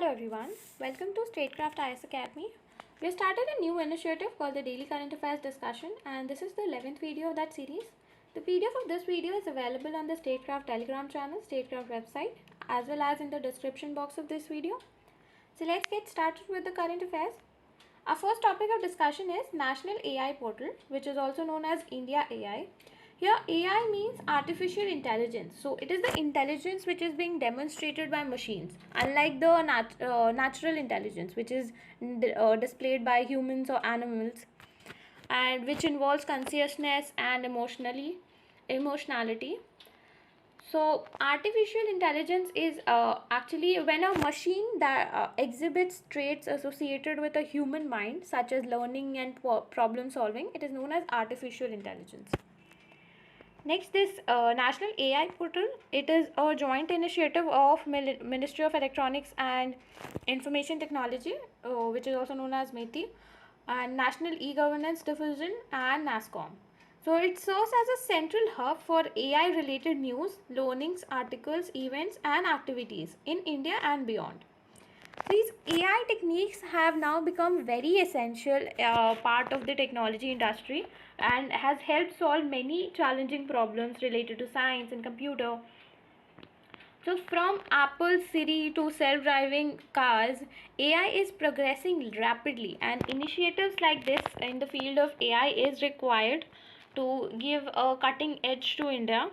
Hello everyone, welcome to Statecraft IS Academy. We have started a new initiative called the Daily Current Affairs Discussion, and this is the 11th video of that series. The PDF of this video is available on the Statecraft Telegram channel, Statecraft website, as well as in the description box of this video. So let's get started with the current affairs. Our first topic of discussion is National AI Portal, which is also known as India AI. Here AI means artificial intelligence. So it is the intelligence which is being demonstrated by machines, unlike the natural intelligence which is displayed by humans or animals, and which involves consciousness and emotionality. So artificial intelligence is actually when a machine that exhibits traits associated with a human mind, such as learning and problem solving. It is known as artificial intelligence. Next, this National AI Portal, it is a joint initiative of Ministry of Electronics and Information Technology, which is also known as METI, and National E-Governance Division and NASSCOM. So it serves as a central hub for AI related news, learnings, articles, events and activities in India and beyond. These AI techniques have now become very essential part of the technology industry and has helped solve many challenging problems related to science and computer. So from Apple Siri to self-driving cars, AI is progressing rapidly, and initiatives like this in the field of AI is required to give a cutting edge to India.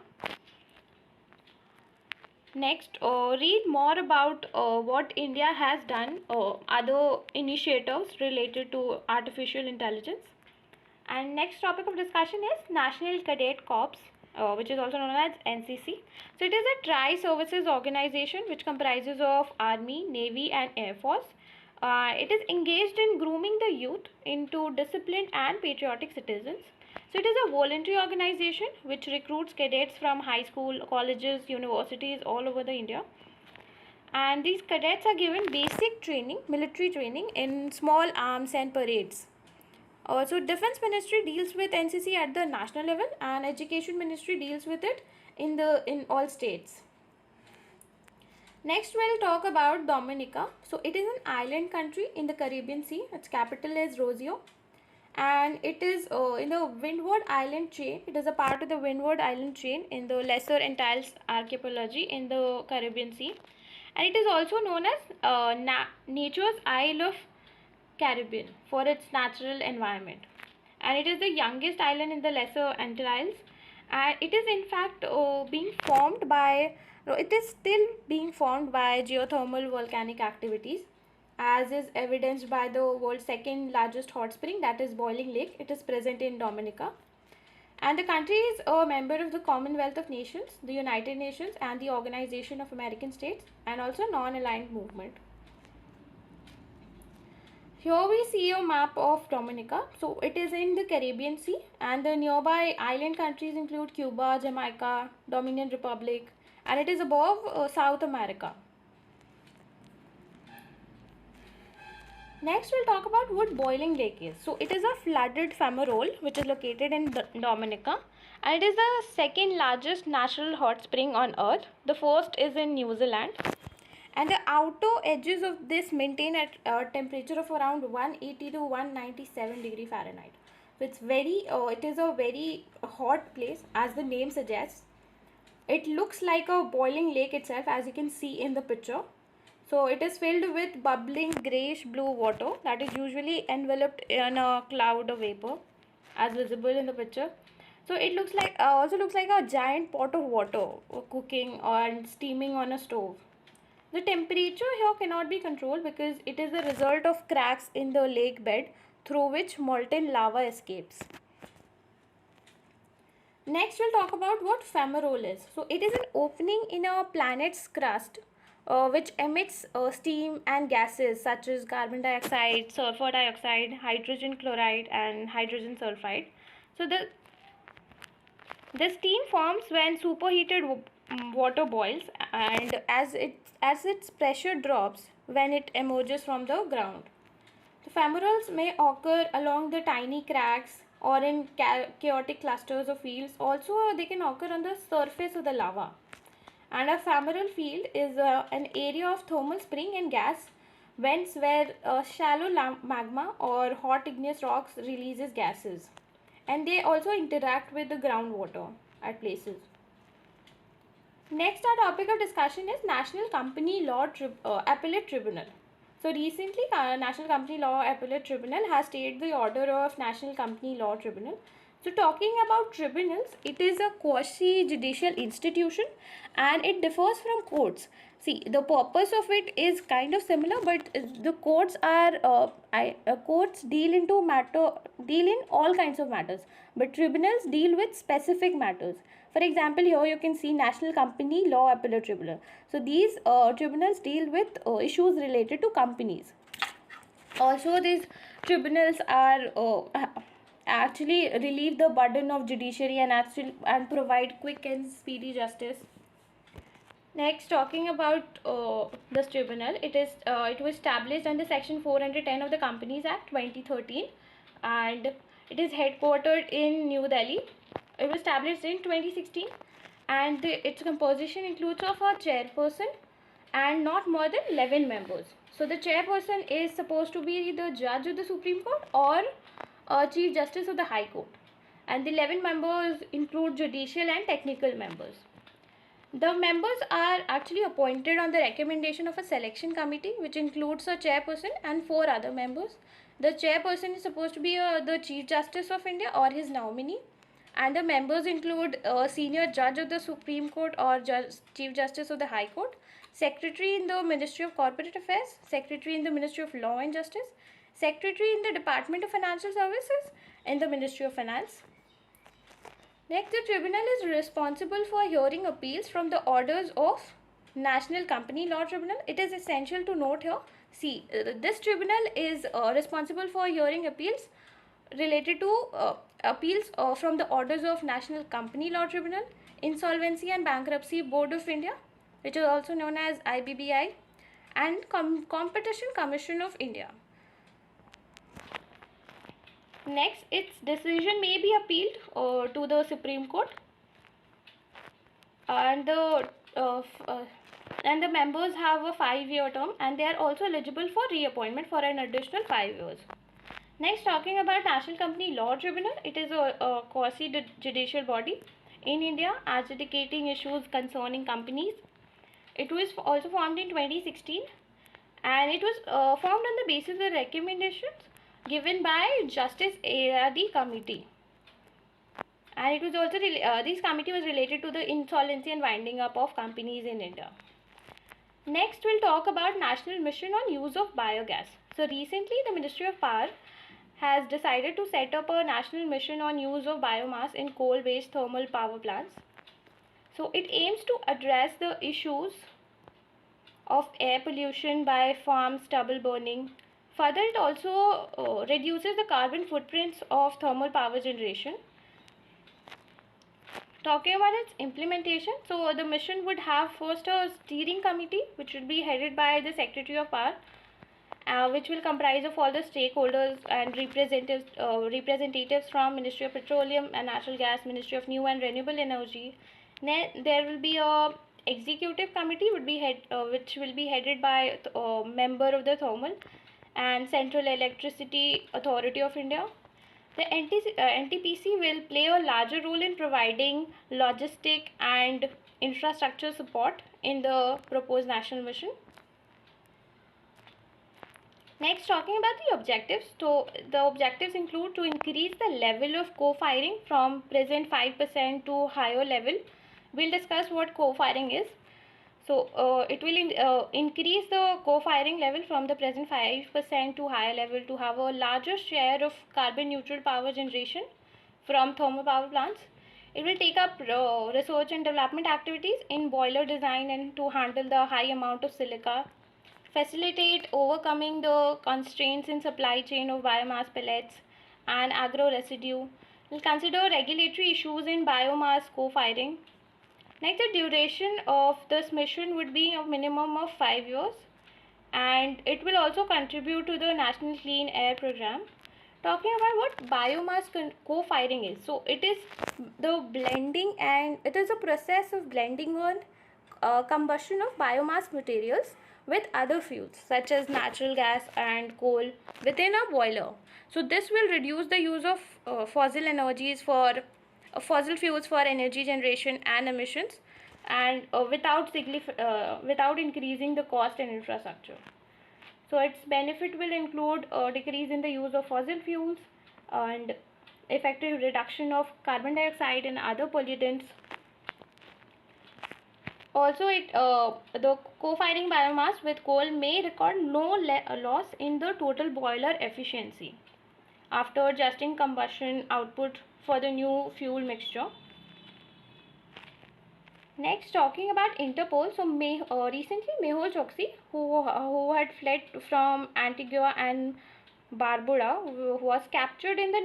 Next, read more about what India has done, other initiatives related to artificial intelligence. And next topic of discussion is National Cadet Corps, which is also known as NCC. So it is a tri-services organization which comprises of Army, Navy and Air Force. It is engaged in grooming the youth into disciplined and patriotic citizens. So it is a voluntary organization which recruits cadets from high school, colleges, universities all over the India. And these cadets are given basic training, military training in small arms and parades. So Defense Ministry deals with NCC at the national level, and Education Ministry deals with it in all states. Next we'll talk about Dominica. So it is an island country in the Caribbean Sea. Its capital is Rossio, and it is in the Windward Island chain. It is a part of the Windward Island chain in the Lesser Antilles archipelago in the Caribbean Sea, and it is also known as Nature's Isle of Caribbean for its natural environment, and it is the youngest island in the Lesser Antilles, and it is in fact being formed by it is still being formed by geothermal volcanic activities, as is evidenced by the world's second largest hot spring, that is Boiling Lake. It is present in Dominica, and the country is a member of the Commonwealth of Nations, the United Nations and the Organization of American States, and also non-aligned movement. Here we see a map of Dominica. So it is in the Caribbean Sea, and the nearby island countries include Cuba, Jamaica, Dominican Republic, and it is above South America. Next we'll talk about what Boiling Lake is. So it is a flooded fumarole which is located in Dominica, and it is the second largest natural hot spring on earth. The first is in New Zealand, and the outer edges of this maintain at a temperature of around 180 to 197 degree Fahrenheit. So it's it is a very hot place, as the name suggests. It looks like a boiling lake itself, as you can see in the picture. So it is filled with bubbling grayish blue water that is usually enveloped in a cloud of vapor, as visible in the picture. So it looks like also looks like a giant pot of water cooking or steaming on a stove. The temperature here cannot be controlled because it is the result of cracks in the lake bed through which molten lava escapes. Next we'll talk about what fumarole is. So it is an opening in a planet's crust which emits steam and gases such as carbon dioxide, sulfur dioxide, hydrogen chloride and hydrogen sulfide. So the steam forms when superheated water boils, and as its pressure drops when it emerges from the ground. The fumaroles may occur along the tiny cracks or in chaotic clusters of fields. Also, they can occur on the surface of the lava. And a fumarole field is an area of thermal spring and gas vents where shallow magma or hot igneous rocks releases gases, and they also interact with the groundwater at places. Next, our topic of discussion is National Company Law Appellate Tribunal. So recently, National Company Law Appellate Tribunal has stayed the order of National Company Law Tribunal. So talking about tribunals, it is a quasi-judicial institution and it differs from courts. See, the purpose of it is kind of similar, but the courts are courts deal in all kinds of matters, but tribunals deal with specific matters. For example, here you can see National Company Law Appellate Tribunal. So these tribunals deal with issues related to companies. Also, these tribunals are actually relieve the burden of judiciary and provide quick and speedy justice. Next, talking about this tribunal, it was established under Section 410 of the Companies Act 2013, and it is headquartered in New Delhi. It was established in 2016, and its composition includes of a chairperson and not more than 11 members. So the chairperson is supposed to be the judge of the Supreme Court or Chief Justice of the High Court, and the 11 members include judicial and technical members. The members are actually appointed on the recommendation of a selection committee, which includes a chairperson and 4 other members. The chairperson is supposed to be the Chief Justice of India or his nominee, and the members include a senior judge of the Supreme Court or Chief Justice of the High Court, secretary in the Ministry of Corporate Affairs, secretary in the Ministry of Law and Justice, secretary in the Department of Financial Services in the Ministry of Finance. Next, the tribunal is responsible for hearing appeals from the orders of National Company Law Tribunal. It is essential to note here, see, this tribunal is responsible for hearing appeals related to appeals from the orders of National Company Law Tribunal, Insolvency and Bankruptcy Board of India, which is also known as IBBI, and Competition Commission of India. Next, its decision may be appealed to the Supreme Court, and the members have a 5-year term, and they are also eligible for reappointment for an additional 5 years. Next, talking about National Company Law Tribunal, it is a quasi-judicial body in India adjudicating issues concerning companies. It was also formed in 2016, and it was formed on the basis of the recommendations given by Justice Ayadi Committee, and it was also this committee was related to the insolvency and winding up of companies in India. Next, we'll talk about National Mission on Use of Biogas. So recently, the Ministry of Power has decided to set up a national mission on use of biomass in coal-based thermal power plants. So it aims to address the issues of air pollution by farm stubble burning. Further, it also reduces the carbon footprints of thermal power generation. Talking about its implementation, so the mission would have first a steering committee, which would be headed by the Secretary of Power, which will comprise of all the stakeholders and representatives from Ministry of Petroleum and Natural Gas, Ministry of New and Renewable Energy. Then there will be a executive committee which will be headed by a member of the Thermal and Central Electricity Authority of India. The NTPC will play a larger role in providing logistic and infrastructure support in the proposed national mission. Next, talking about the objectives. So the objectives include to increase the level of co-firing from present 5% to higher level. We'll discuss what co-firing is. So it will increase the co-firing level from the present 5% to higher level to have a larger share of carbon neutral power generation from thermal power plants. It will take up research and development activities in boiler design and to handle the high amount of silica, facilitate overcoming the constraints in supply chain of biomass pellets and agro residue. Will consider regulatory issues in biomass co-firing. Next, the duration of this mission would be a minimum of 5 years, and it will also contribute to the National Clean Air Program. Talking about what biomass co-firing is. So it is the blending, and it is a process of blending on combustion of biomass materials with other fuels such as natural gas and coal within a boiler. So this will reduce the use of fossil fuels for energy generation and emissions, and without increasing the cost and infrastructure. So its benefit will include a decrease in the use of fossil fuels and effective reduction of carbon dioxide and other pollutants. Also, the co-firing biomass with coal may record no loss in the total boiler efficiency after adjusting combustion output for the new fuel mixture. Next, talking about Interpol. So, recently Mehul Choksi, who had fled from Antigua and Barbuda, was captured in the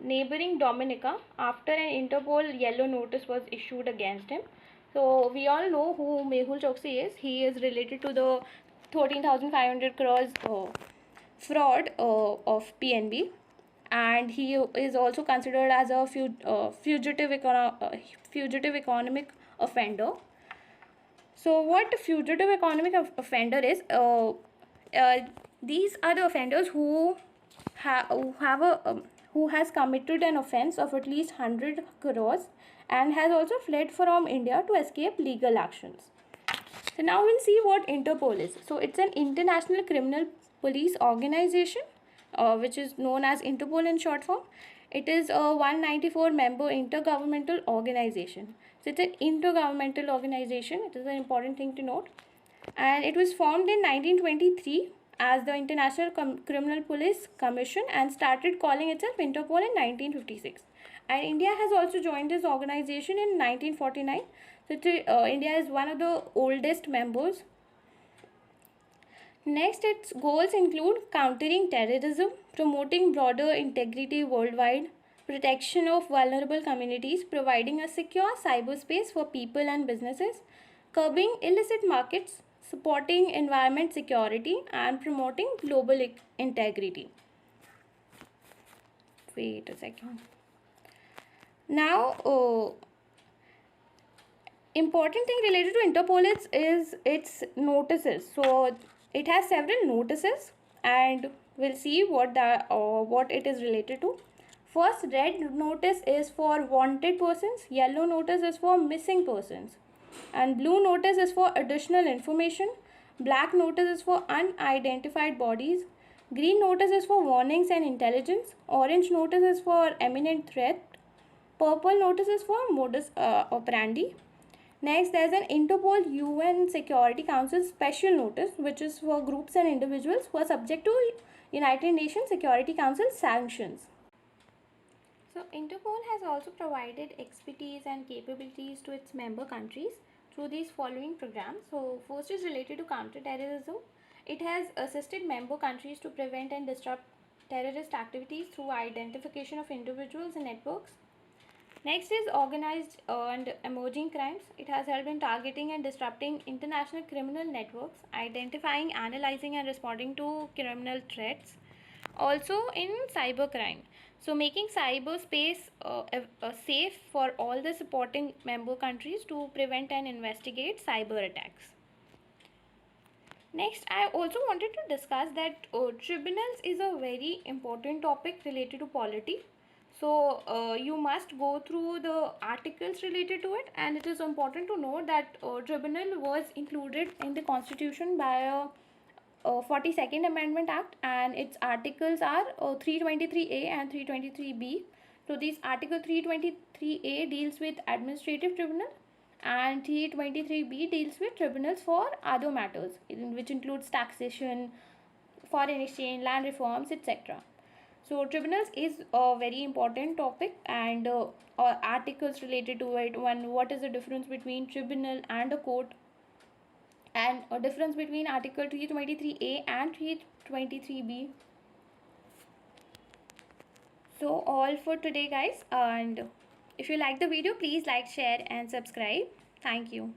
neighboring Dominica after an Interpol yellow notice was issued against him. So, we all know who Mehul Choksi is. He is related to the 13,500 crores fraud of PNB, and he is also considered as a fugitive economic offender. So what a fugitive economic offender is, these are the offenders who has committed an offence of at least 100 crores and has also fled from India to escape legal actions. So now we'll see what Interpol is. So it's an international criminal police organization, which is known as Interpol in short form. It is a 194 member intergovernmental organization. So it's an intergovernmental organization. It is an important thing to note. And it was formed in 1923 as the International Criminal Police Commission and started calling itself Interpol in 1956. And India has also joined this organization in 1949. So India is one of the oldest members. Next, its goals include countering terrorism, promoting broader integrity worldwide, protection of vulnerable communities, providing a secure cyberspace for people and businesses, curbing illicit markets, supporting environment security, and promoting global integrity. Wait a second. Now, important thing related to Interpol is its notices. So it has several notices, and we'll see what it is related to. First, red notice is for wanted persons, yellow notice is for missing persons, and blue notice is for additional information, black notice is for unidentified bodies, green notice is for warnings and intelligence, orange notice is for imminent threat, purple notice is for modus operandi. Next, there is an Interpol UN Security Council special notice, which is for groups and individuals who are subject to United Nations Security Council sanctions. So, Interpol has also provided expertise and capabilities to its member countries through these following programs. So, first is related to counterterrorism. It has assisted member countries to prevent and disrupt terrorist activities through identification of individuals and networks. Next is organized and emerging crimes. It has helped in targeting and disrupting international criminal networks, identifying, analyzing, and responding to criminal threats. Also in cybercrime. So making cyberspace safe for all the supporting member countries to prevent and investigate cyber attacks. Next, I also wanted to discuss that tribunals is a very important topic related to polity. So you must go through the articles related to it, and it is important to know that tribunal was included in the constitution by a 42nd Amendment Act, and its articles are 323A and 323B. So these Article 323A deals with administrative tribunal, and 323B deals with tribunals for other matters, which includes taxation, foreign exchange, land reforms, etc. So tribunals is a very important topic, and articles related to it. One, what is the difference between tribunal and a court, and a difference between Article 323A and 323B. So all for today, guys, and if you like the video, please like, share and subscribe. Thank you.